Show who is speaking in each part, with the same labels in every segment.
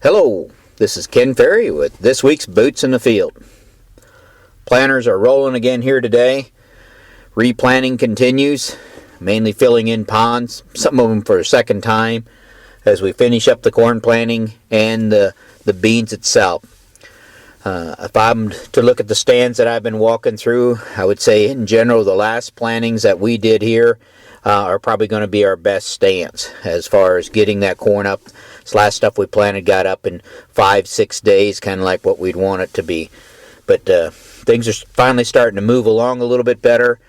Speaker 1: Hello, this is Ken Ferry with this week's Boots in the Field. Planters are rolling again here today. Replanting continues, mainly filling in ponds, some of them for a second time, as we finish up the corn planting and the beans itself. If I'm to look at the stands that I've been walking through, I would say in general the last plantings that we did here are probably going to be our best stands as far as getting that corn up. This last stuff we planted got up in 5-6 days, kind of like what we'd want it to be. But things are finally starting to move along a little bit better.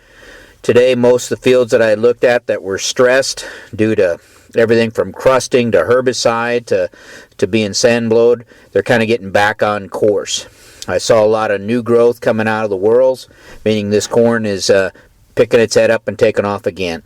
Speaker 1: Today, most of the fields that I looked at that were stressed due to everything from crusting to herbicide to being sand blowed, they're kind of getting back on course. I saw a lot of new growth coming out of the whorls, meaning this corn is picking its head up and taking off again.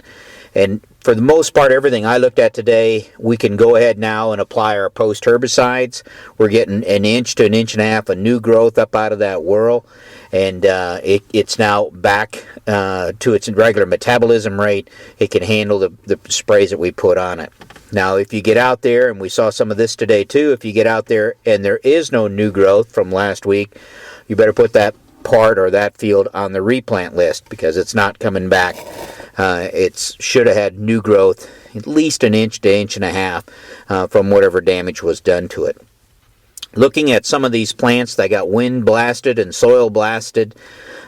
Speaker 1: And for the most part, everything I looked at today, we can go ahead now and apply our post herbicides. We're getting an inch to an inch and a half of new growth up out of that whorl, and it's now back to its regular metabolism rate. It can handle the sprays that we put on it. Now, if you get out there, and we saw some of this today too, if you get out there and there is no new growth from last week, you better put that part or that field on the replant list because it's not coming back. It should have had new growth, at least an inch to inch and a half from whatever damage was done to it. Looking at some of these plants that got wind blasted and soil blasted,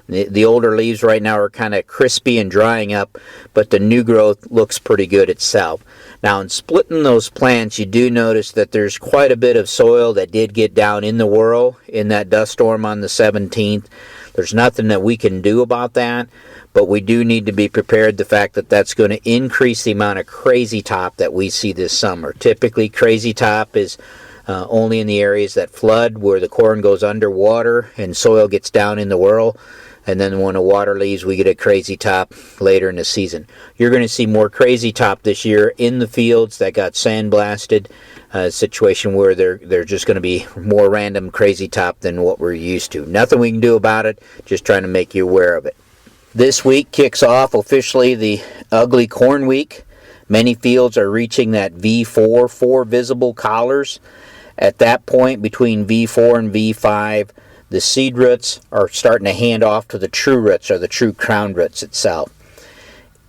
Speaker 1: the older leaves right now are kind of crispy and drying up, but the new growth looks pretty good itself. Now, in splitting those plants, you do notice that there's quite a bit of soil that did get down in the whorl in that dust storm on the 17th. There's nothing that we can do about that, but we do need to be prepared the fact that that's going to increase the amount of crazy top that we see this summer. Typically, crazy top is only in the areas that flood, where the corn goes underwater and soil gets down in the whorl. And then when the water leaves, we get a crazy top later in the season. You're going to see more crazy top this year in the fields that got sandblasted. A situation where they're just going to be more random crazy top than what we're used to. Nothing we can do about it, just trying to make you aware of it. This week kicks off officially the ugly corn week. Many fields are reaching that V4, 4 visible collars. At that point, between V4 and V5, the seed roots are starting to hand off to the true roots, or the true crown roots itself.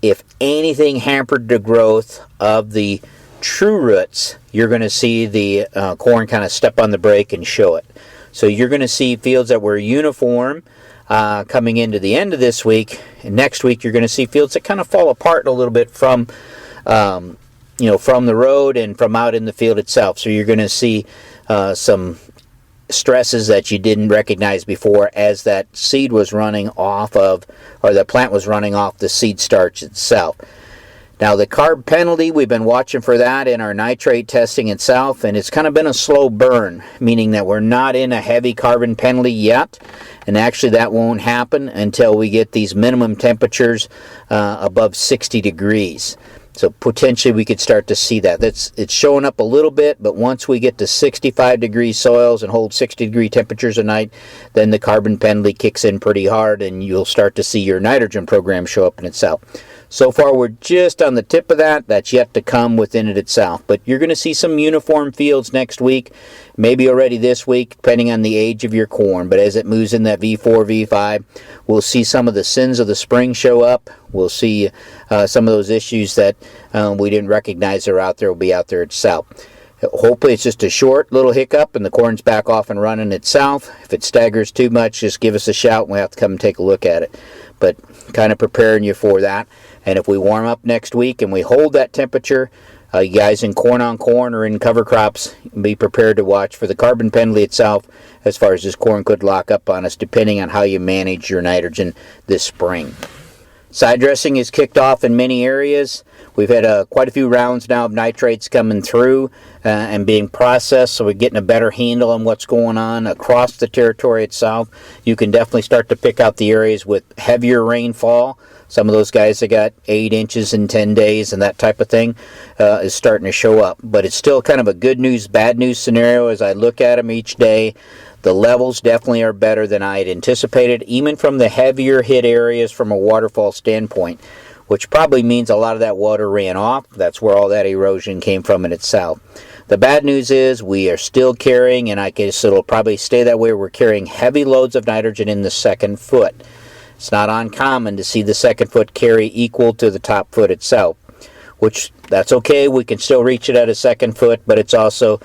Speaker 1: If anything hampered the growth of the true roots, you're going to see the corn kind of step on the brake and show it. So you're going to see fields that were uniform coming into the end of this week, and next week you're going to see fields that kind of fall apart a little bit from from the road and from out in the field itself. So you're going to see some stresses that you didn't recognize before as that seed was running off of, or the plant was running off the seed starch itself. Now, the carb penalty, we've been watching for that in our nitrate testing itself, and it's kind of been a slow burn, meaning that we're not in a heavy carbon penalty yet, and actually that won't happen until we get these minimum temperatures above 60 degrees. So potentially we could start to see that. It's showing up a little bit, but once we get to 65 degree soils and hold 60 degree temperatures a night, then the carbon penalty kicks in pretty hard and you'll start to see your nitrogen program show up in itself. So far we're just on the tip of that. That's yet to come within it itself. But you're going to see some uniform fields next week, maybe already this week, depending on the age of your corn. But as it moves in that V4, V5, we'll see some of the sins of the spring show up. We'll see some of those issues that we didn't recognize are out there will be out there itself. Hopefully it's just a short little hiccup and the corn's back off and running itself. If it staggers too much, just give us a shout and we'll have to come and take a look at it. But kind of preparing you for that. And if we warm up next week and we hold that temperature, you guys in corn on corn or in cover crops, be prepared to watch for the carbon penalty itself as far as this corn could lock up on us, depending on how you manage your nitrogen this spring. Side dressing is kicked off in many areas. We've had quite a few rounds now of nitrates coming through and being processed, so we're getting a better handle on what's going on across the territory itself. You can definitely start to pick out the areas with heavier rainfall. Some of those guys that got 8 inches in 10 days and that type of thing is starting to show up. But it's still kind of a good news, bad news scenario as I look at them each day. The levels definitely are better than I had anticipated, even from the heavier hit areas from a waterfall standpoint, which probably means a lot of that water ran off. That's where all that erosion came from in itself. The bad news is we are still carrying, and I guess it'll probably stay that way, we're carrying heavy loads of nitrogen in the second foot. It's not uncommon to see the second foot carry equal to the top foot itself, which that's okay. We can still reach it at a second foot, but it's also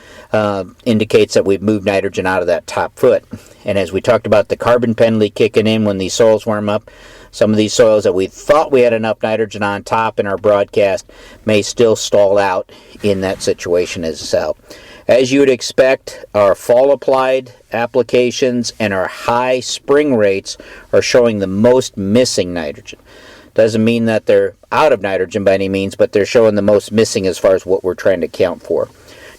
Speaker 1: indicates that we've moved nitrogen out of that top foot. And as we talked about the carbon penalty kicking in when these soils warm up, some of these soils that we thought we had enough nitrogen on top in our broadcast may still stall out in that situation itself. As you would expect, our fall applied applications and our high spring rates are showing the most missing nitrogen. Doesn't mean that they're out of nitrogen by any means, but they're showing the most missing as far as what we're trying to account for.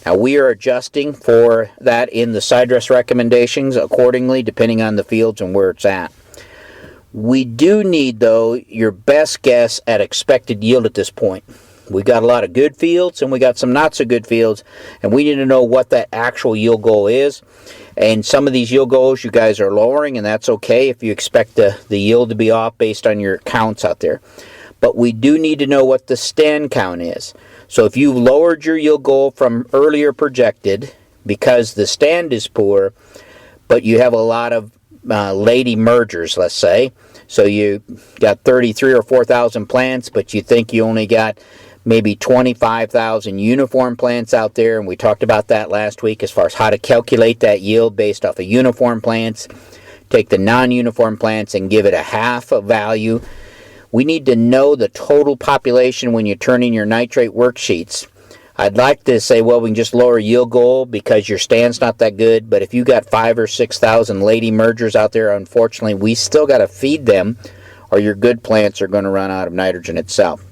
Speaker 1: Now we are adjusting for that in the side dress recommendations accordingly, depending on the fields and where it's at. We do need, though, your best guess at expected yield at this point. We got a lot of good fields and we got some not so good fields, and we need to know what that actual yield goal is. And some of these yield goals you guys are lowering, and that's okay if you expect the yield to be off based on your counts out there. But we do need to know what the stand count is. So if you've lowered your yield goal from earlier projected because the stand is poor, but you have a lot of late emergers, let's say, so you got 33 or 4,000 plants, but you think you only got maybe 25,000 uniform plants out there, and we talked about that last week as far as how to calculate that yield based off of uniform plants. Take the non-uniform plants and give it a half a value. We need to know the total population when you turn in your nitrate worksheets. I'd like to say, well, we can just lower yield goal because your stand's not that good, but if you got 5,000 or 6,000 late emergers out there, unfortunately, we still got to feed them or your good plants are going to run out of nitrogen itself.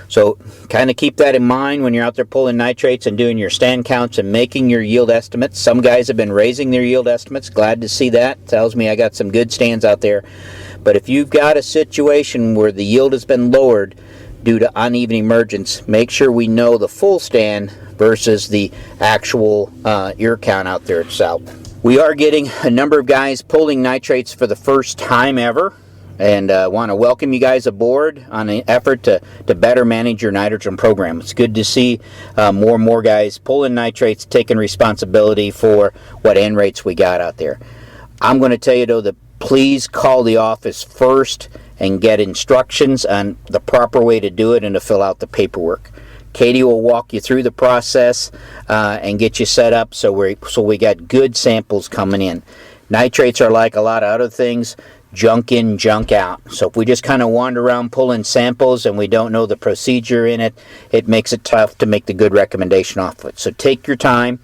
Speaker 1: So kind of keep that in mind when you're out there pulling nitrates and doing your stand counts and making your yield estimates. Some guys have been raising their yield estimates. Glad to see that. Tells me I got some good stands out there. But if you've got a situation where the yield has been lowered due to uneven emergence, make sure we know the full stand versus the actual ear count out there itself. We are getting a number of guys pulling nitrates for the first time ever, and want to welcome you guys aboard on an effort to better manage your nitrogen program. It's good to see more and more guys pulling nitrates, taking responsibility for what N rates we got out there. I'm going to tell you, though, that please call the office first and get instructions on the proper way to do it and to fill out the paperwork. Katie will walk you through the process and get you set up so we got good samples coming in. Nitrates are like a lot of other things, junk in, junk out. So if we just kind of wander around pulling samples and we don't know the procedure in it, it makes it tough to make the good recommendation off of it. So take your time.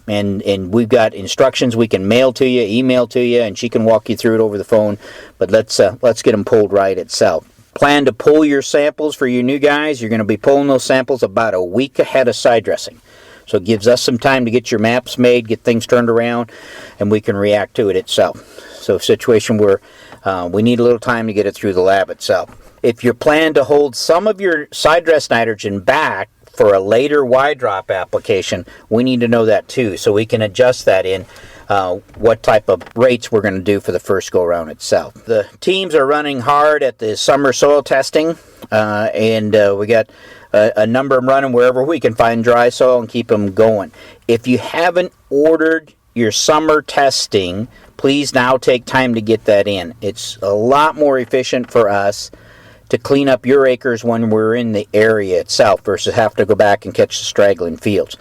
Speaker 1: And we've got instructions we can mail to you, email to you, and she can walk you through it over the phone. But let's get them pulled right itself. Plan to pull your samples for your new guys. You're going to be pulling those samples about a week ahead of side dressing. So it gives us some time to get your maps made, get things turned around, and we can react to it itself. So a situation where we need a little time to get it through the lab itself. If you plan to hold some of your side dress nitrogen back for a later Y drop application, we need to know that too, so we can adjust that in what type of rates we're going to do for the first go around itself. The teams are running hard at the summer soil testing, and we got a number of them running wherever we can find dry soil and keep them going. If you haven't ordered your summer testing, please now take time to get that in. It's a lot more efficient for us to clean up your acres when we're in the area itself versus have to go back and catch the straggling fields.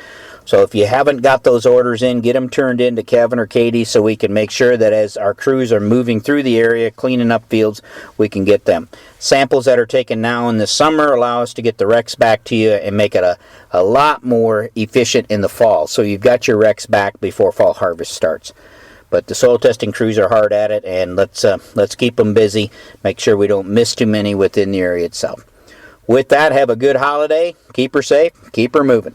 Speaker 1: So if you haven't got those orders in, get them turned in to Kevin or Katie so we can make sure that as our crews are moving through the area, cleaning up fields, we can get them. Samples that are taken now in the summer allow us to get the Rex back to you and make it a lot more efficient in the fall. So you've got your Rex back before fall harvest starts. But the soil testing crews are hard at it, and let's keep them busy, make sure we don't miss too many within the area itself. With that, have a good holiday, keep her safe, keep her moving.